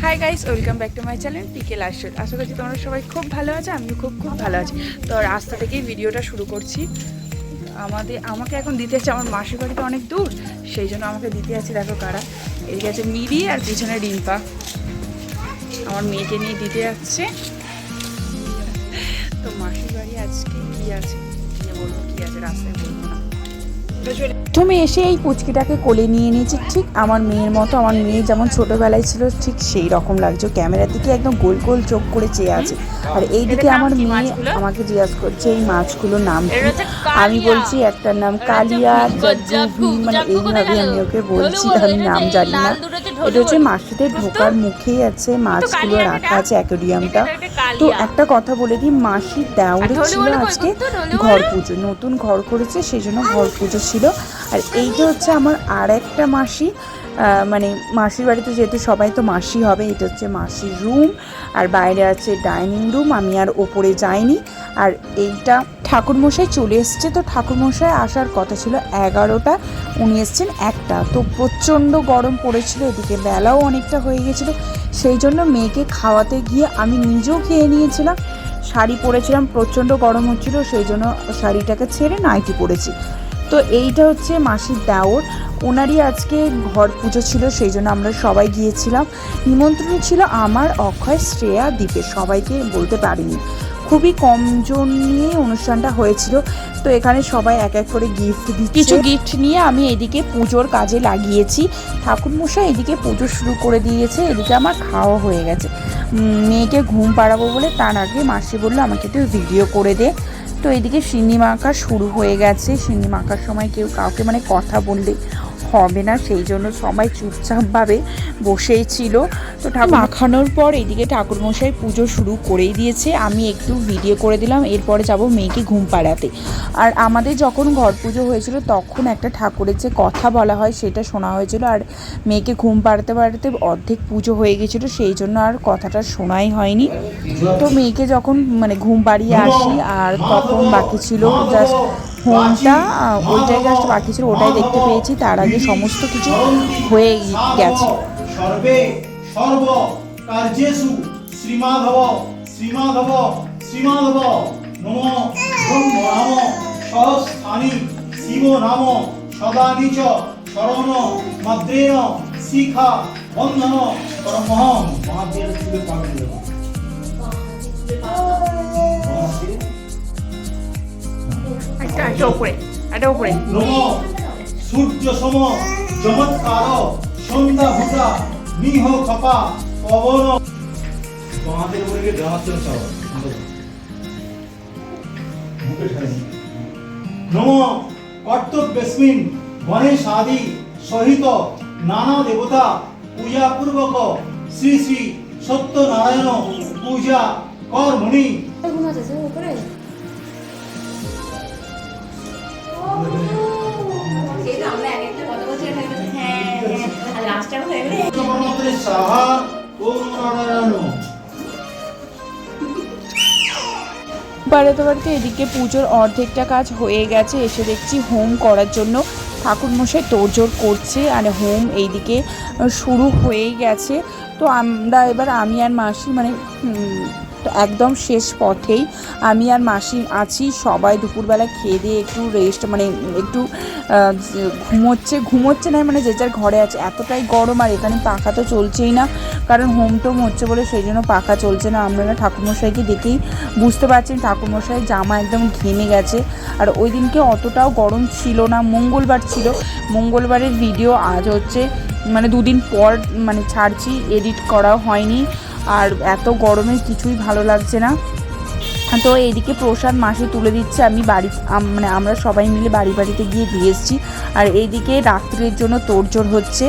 High guys, welcome back to my channel PK lifestyle. আশা করছি তোমরা সবাই খুব ভালো আছো, আমিও খুব ভালো আছি। তো রাস্তা থেকেই ভিডিওটা শুরু করছি। আমাকে এখন দিতে আছে, আমার মাসির বাড়িতে অনেক দূর, সেই জন্য আমাকে দিতে আছে। দেখো কারা, এদিকে আছে মিরি আর পিছনে রিম্পা, আমার মেয়েকে নিয়ে দিতে যাচ্ছে। তো মাসির বাড়ি আজকে কী আছে গিয়ে বলবো, কী আছে রাস্তায় বলবো না। প্রথমে এসে এই পুচকিটাকে কোলে নিয়ে নিয়েছি, ঠিক আমার মেয়ের মতো। আমার মেয়ে যেমন ছোটোবেলায় ছিল ঠিক সেই রকম লাগছে। ক্যামেরার দিকে একদম গোল গোল চোখ করে চেয়ে আছে। আর এইদিকে আমার মেয়ে আমাকে জিজ্ঞাসা করছে এই মাছগুলোর নাম কি। আমি বলছি একটার নাম কালিয়া, মানে এইভাবে আমি ওকে বলছি, আমি নাম জানি না। এটা হচ্ছে মাসিদের ঢোকার মুখেই আছে, মাছগুলো রাখা আছে অ্যাকোয়ারিয়ামটা। তো একটা কথা বলে দিই, মাসির দেওরে ছিল আজকে ঘর পুজো, নতুন ঘর করেছে সেই জন্য ঘর পুজো ছিল। আর এইটা হচ্ছে আমার আর একটা মাসি, মানে মাসির বাড়িতে যেহেতু সবাই তো মাসি হবে, এটা হচ্ছে মাসির রুম। আর বাইরে আছে ডাইনিং রুম, আমি আর ওপরে যাইনি। আর এইটা ঠাকুরমশাই চলে এসছে। তো ঠাকুরমশাই আসার কথা ছিল 11টা, উনি এসছেন 1টা। তো প্রচণ্ড গরম পড়েছিল, এদিকে বেলাও অনেকটা হয়ে গেছিলো, সেই জন্য মেয়েকে খাওয়াতে গিয়ে আমি নিজেও খেয়ে নিয়েছিলাম। শাড়ি পরেছিলাম, প্রচণ্ড গরম হচ্ছিলো, সেই জন্য শাড়িটাকে ছেড়ে নাইটি পরেছি। তো এইটা হচ্ছে মাসির দেওর, ওনারই আজকে ঘর পুজো ছিল, সেই জন্য আমরা সবাই গিয়েছিলাম। নিমন্ত্রণ ছিল আমার, অক্ষয়, শ্রেয়া, দীপের, সবাইকে বলতে পারিনি। খুবই কমজন নিয়ে অনুষ্ঠানটা হয়েছিল। তো এখানে সবাই এক এক করে গিফট দিচ্ছে, কিছু গিফট নিয়ে আমি এদিকে পুজোর কাজে লাগিয়েছি। ঠাকুরমশাই এদিকে পুজো শুরু করে দিয়েছে, এদিকে আমার খাওয়া হয়ে গেছে। মেয়েকে ঘুম পাড়াবো বলে তার আগে মাসি বললো আমাকে একটু ভিডিও করে দে। তো এদিকে সিন্নি মাখা শুরু হয়ে গেছে। সিন্নি মাখার সময় কেউ কাউকে মানে কথা বললে হবে না, সেই জন্য সবাই চুপচাপভাবে বসেই ছিল। তো মাখানোর পর এদিকে ঠাকুরমশাই পুজো শুরু করেই দিয়েছে, আমি একটু ভিডিও করে দিলাম। এরপরে যাব মেয়েকে ঘুম পাড়াতে। আর আমাদের যখন ঘর পুজো হয়েছিল তখন একটা ঠাকুরের যে কথা বলা হয় সেটা শোনা হয়েছিল। আর মেয়েকে ঘুম পাড়াতে পাড়াতে অর্ধেক পুজো হয়ে গেছিলো, সেই জন্য আর কথাটা শোনাই হয়নি। তো মেয়েকে যখন মানে ঘুম পাড়িয়ে আসি, আর তখন বাকি ছিল জাস্ট হোমটা, ওইটাই জাস্ট বাকি ছিল, ওটাই দেখতে পেয়েছি। তার আগে সমস্ত কিছু হয়ে গেছে। সর্বে সর্ব কার্যেষু শ্রীমাধব শ্রীমাধব শ্রীমাধব নমো ব্রহ্ম নাম সহস্থানি শিব নাম সদা নিচ শরণ মাদ্রেণ শিখা বন্ধন পরমহং। মহাদেব শিবে পাগল সূর্য সম চমৎকার সন্ধ্যা ভূতা নিহ খপা পবন। তোমাদের উপরে দেওয়াচ্ছেন সব নম কর্তব্যস্মিন গণেশ আদি সহিত নানা দেবতা পূজা পূর্বক শ্রী শ্রী সত্যনারায়ণ পূজা কর্মণি। বাড়িতে বাড়িতে এদিকে পুজোর অর্ধেকটা কাজ হয়ে গেছে। এসে দেখছি হোম করার জন্য ঠাকুরমশাই তোড়জোড় করছে, আর হোম এইদিকে শুরু হয়েই গেছে। তো আমরা এবার আমি আর মাসি মানে একদম শেষ পথেই আমি আর মাসি আছি। সবাই দুপুরবেলা খেয়ে দিয়ে একটু রেস্ট মানে একটু ঘুমোচ্ছে না, মানে যে যার ঘরে আছে। এতটাই গরম, আর এখানে পাখা তো চলছেই না, কারণ হোম টোম হচ্ছে বলে সেই জন্য পাখা চলছে না। আপনারা ঠাকুরমশাইকে দেখেই বুঝতে পারছেন ঠাকুরমশাই জামা একদম ঘেমে গেছে। আর ওই দিনকে অতটাও গরম ছিল না, মঙ্গলবার ছিল। মঙ্গলবারের ভিডিও আজ হচ্ছে মানে 2 দিন পর মানে ছাড়ছি, এডিট করাও হয়নি। আর এত গরমে কিছুই ভালো লাগছে না। তো এইদিকে প্রসাদ মাসি তুলে দিচ্ছে, আমি মানে আমরা সবাই মিলে বাড়িতে গিয়ে দিয়ে এসেছি। আর এইদিকে রাত্রের জন্য তোড়জোড় হচ্ছে,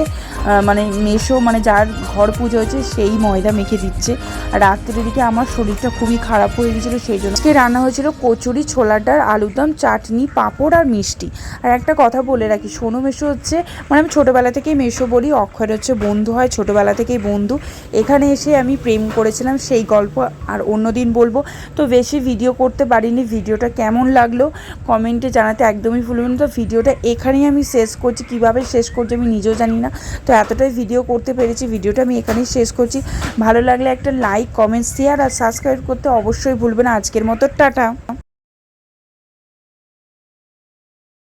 মানে মেশো মানে যার ঘর পুজো হচ্ছে সেই ময়দা মেখে দিচ্ছে। আর রাত্রের দিকে আমার শরীরটা খুবই খারাপ হয়ে গেছিলো, সেই জন্য আজকে রান্না হয়েছিল কচুরি, ছোলার ডাল, আলুর দম, চাটনি, পাঁপড় আর মিষ্টি। আর একটা কথা বলে রাখি, সোনু মেশো হচ্ছে মানে আমি ছোটোবেলা থেকেই মেশো বলি, অক্ষয়ের হচ্ছে বন্ধু হয়, ছোটোবেলা থেকেই বন্ধু। এখানে এসে আমি প্রেম করেছিলাম, সেই গল্প আর অন্য দিন বলবো। তো বেশি ভিডিও করতে পারিনি। ভিডিওটা কেমন লাগলো কমেন্টে জানাতে একদমই ভুলবেন। তো ভিডিওটা এখানেই আমি শেষ করছি, কিভাবে শেষ করছি আমি নিজেও জানি না। তো এতটাই ভিডিও করতে পেরেছি। ভিডিওটা আমি এখানেই শেষ করছি। ভালো লাগলে একটা লাইক, কমেন্টস, শেয়ার আর সাবস্ক্রাইব করতে অবশ্যই ভুলবে না। আজকের মতো টাটা।